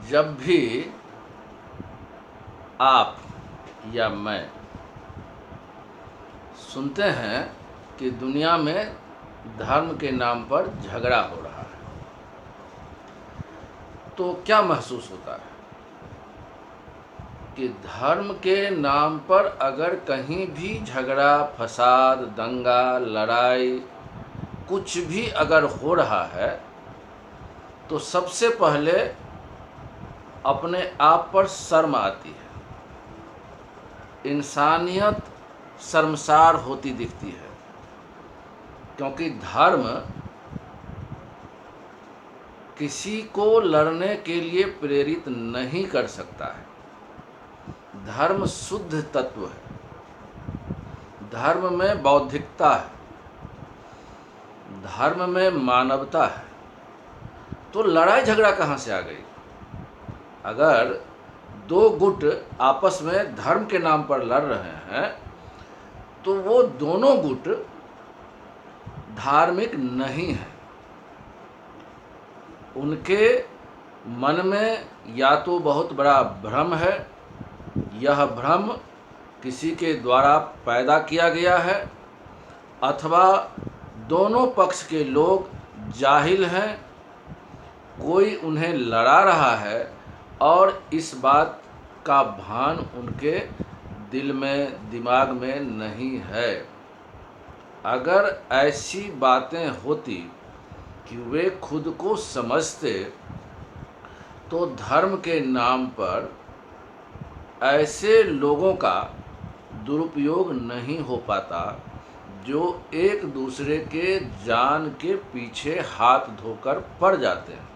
जब भी आप या मैं सुनते हैं कि दुनिया में धर्म के नाम पर झगड़ा हो रहा है, तो क्या महसूस होता है कि धर्म के नाम पर अगर कहीं भी झगड़ा, फसाद, दंगा, लड़ाई कुछ भी अगर हो रहा है तो सबसे पहले अपने आप पर शर्म आती है। इंसानियत शर्मसार होती दिखती है, क्योंकि धर्म किसी को लड़ने के लिए प्रेरित नहीं कर सकता है। धर्म शुद्ध तत्व है, धर्म में बौद्धिकता है, धर्म में मानवता है। तो लड़ाई झगड़ा कहाँ से आ गई? अगर दो गुट आपस में धर्म के नाम पर लड़ रहे हैं तो वो दोनों गुट धार्मिक नहीं है। उनके मन में या तो बहुत बड़ा भ्रम है, यह भ्रम किसी के द्वारा पैदा किया गया है, अथवा दोनों पक्ष के लोग जाहिल हैं, कोई उन्हें लड़ा रहा है और इस बात का भान उनके दिल में, दिमाग में नहीं है। अगर ऐसी बातें होती कि वे खुद को समझते तो धर्म के नाम पर ऐसे लोगों का दुरुपयोग नहीं हो पाता जो एक दूसरे के जान के पीछे हाथ धोकर पड़ जाते हैं।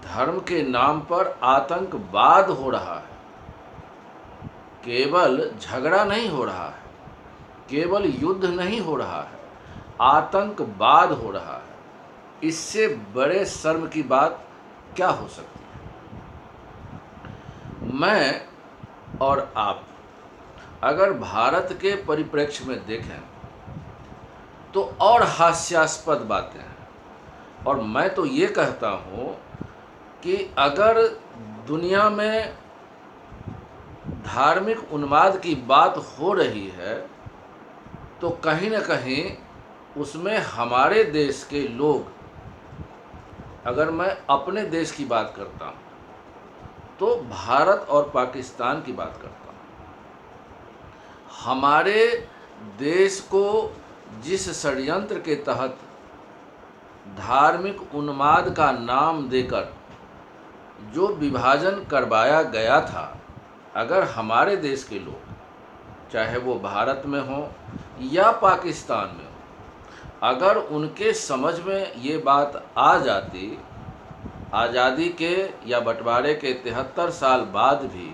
धर्म के नाम पर आतंकवाद हो रहा है, केवल झगड़ा नहीं हो रहा है, केवल युद्ध नहीं हो रहा है, आतंकवाद हो रहा है। इससे बड़े शर्म की बात क्या हो सकती है? मैं और आप अगर भारत के परिप्रेक्ष्य में देखें तो और हास्यास्पद बातें हैं। और मैं तो ये कहता हूँ कि अगर दुनिया में धार्मिक उन्माद की बात हो रही है तो कहीं न कहीं उसमें हमारे देश के लोग, अगर मैं अपने देश की बात करता हूँ तो भारत और पाकिस्तान की बात करता हूँ। हमारे देश को जिस षड्यंत्र के तहत धार्मिक उन्माद का नाम देकर जो विभाजन करवाया गया था, अगर हमारे देश के लोग, चाहे वो भारत में हो या पाकिस्तान में हो, अगर उनके समझ में ये बात आ जाती, आज़ादी के या बंटवारे के 73 साल बाद भी,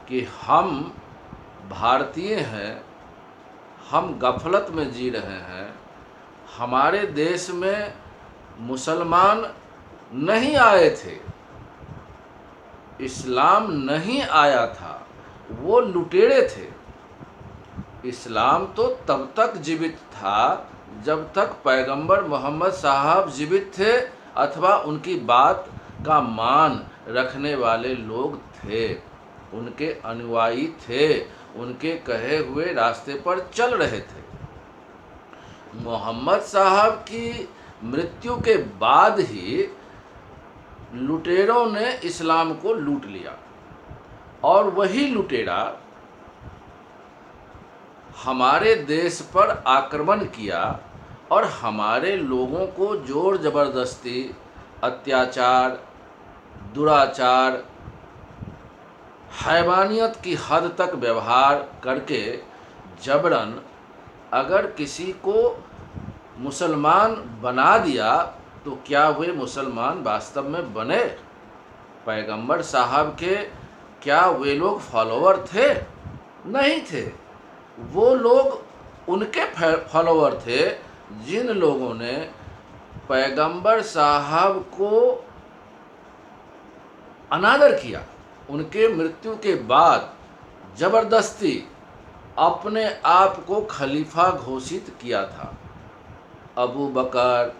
कि हम भारतीय हैं, हम गफलत में जी रहे हैं, हमारे देश में मुसलमान नहीं आए थे, इस्लाम नहीं आया था, वो लुटेरे थे। इस्लाम तो तब तक जीवित था जब तक पैगंबर मोहम्मद साहब जीवित थे अथवा उनकी बात का मान रखने वाले लोग थे, उनके अनुयायी थे, उनके कहे हुए रास्ते पर चल रहे थे। मोहम्मद साहब की मृत्यु के बाद ही लुटेरों ने इस्लाम को लूट लिया और वही लुटेरा हमारे देश पर आक्रमण किया और हमारे लोगों को जोर ज़बरदस्ती, अत्याचार, दुराचार, हैवानियत की हद तक व्यवहार करके जबरन अगर किसी को मुसलमान बना दिया तो क्या वे मुसलमान वास्तव में बने? पैगंबर साहब के क्या वे लोग फॉलोवर थे? नहीं थे। वो लोग उनके फॉलोवर थे जिन लोगों ने पैगंबर साहब को अनादर किया, उनके मृत्यु के बाद ज़बरदस्ती अपने आप को खलीफा घोषित किया था। अबू बकर,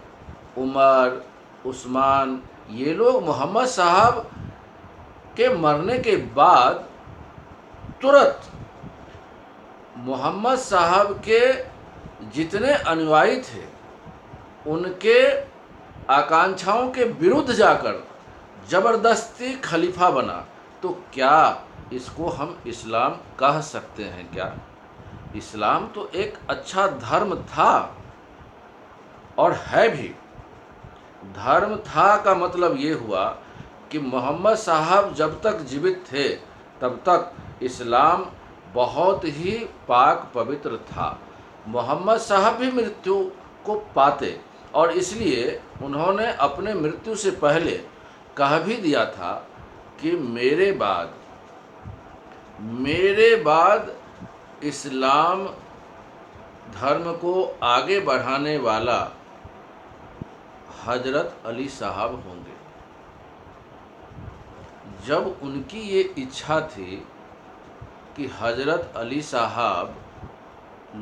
उमर, उस्मान, ये लोग मोहम्मद साहब के मरने के बाद तुरंत मोहम्मद साहब के जितने अनुयायी थे उनके आकांक्षाओं के विरुद्ध जाकर ज़बरदस्ती खलीफा बना। तो क्या इसको हम इस्लाम कह सकते हैं क्या? इस्लाम तो एक अच्छा धर्म था और है भी। धर्म था का मतलब ये हुआ कि मोहम्मद साहब जब तक जीवित थे तब तक इस्लाम बहुत ही पाक पवित्र था। मोहम्मद साहब भी मृत्यु को पाते और इसलिए उन्होंने अपने मृत्यु से पहले कह भी दिया था कि मेरे बाद इस्लाम धर्म को आगे बढ़ाने वाला हजरत अली साहब होंगे। जब उनकी ये इच्छा थी कि हजरत अली साहब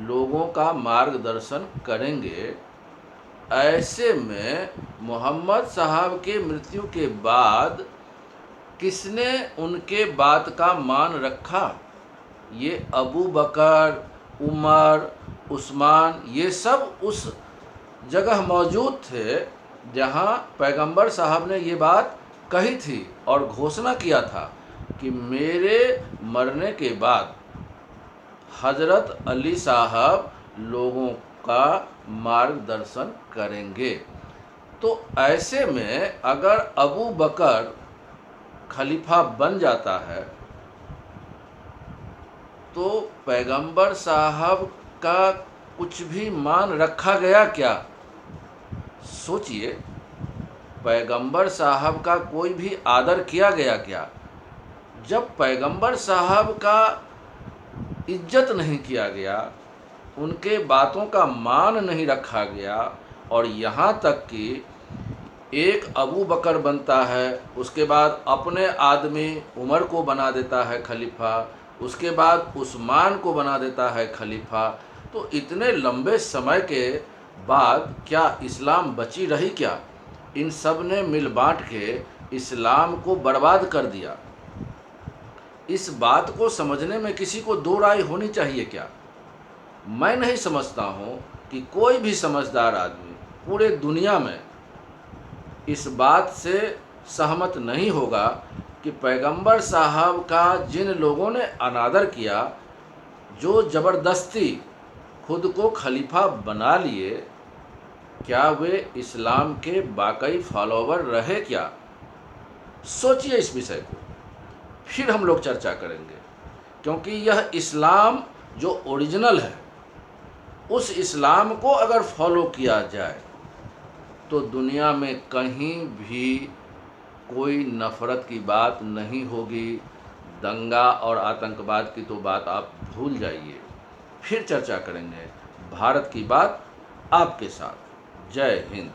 लोगों का मार्गदर्शन करेंगे, ऐसे में मोहम्मद साहब के मृत्यु के बाद किसने उनके बात का मान रखा? ये अबू बकर, उमर, उस्मान, ये सब उस जगह मौजूद थे जहाँ पैगंबर साहब ने ये बात कही थी और घोषणा किया था कि मेरे मरने के बाद हजरत अली साहब लोगों का मार्गदर्शन करेंगे। तो ऐसे में अगर अबू बकर खलीफा बन जाता है तो पैगंबर साहब का कुछ भी मान रखा गया क्या? सोचिए, पैगंबर साहब का कोई भी आदर किया गया क्या? जब पैगंबर साहब का इज्जत नहीं किया गया, उनके बातों का मान नहीं रखा गया और यहाँ तक कि एक अबू बकर बनता है, उसके बाद अपने आदमी उमर को बना देता है खलीफा, उसके बाद उस्मान को बना देता है खलीफा, तो इतने लंबे समय के बाद क्या इस्लाम बची रही क्या? इन सब ने मिल बांट के इस्लाम को बर्बाद कर दिया। इस बात को समझने में किसी को दो राय होनी चाहिए क्या? मैं नहीं समझता हूँ कि कोई भी समझदार आदमी पूरे दुनिया में इस बात से सहमत नहीं होगा कि पैगंबर साहब का जिन लोगों ने अनादर किया, जो ज़बरदस्ती खुद को खलीफा बना लिए, क्या वे इस्लाम के वाकई फॉलोवर रहे क्या? सोचिए इस विषय को, फिर हम लोग चर्चा करेंगे। क्योंकि यह इस्लाम जो ओरिजिनल है, उस इस्लाम को अगर फॉलो किया जाए तो दुनिया में कहीं भी कोई नफ़रत की बात नहीं होगी। दंगा और आतंकवाद की तो बात आप भूल जाइए। फिर चर्चा करेंगे। भारत की बात आपके साथ। जय हिंद।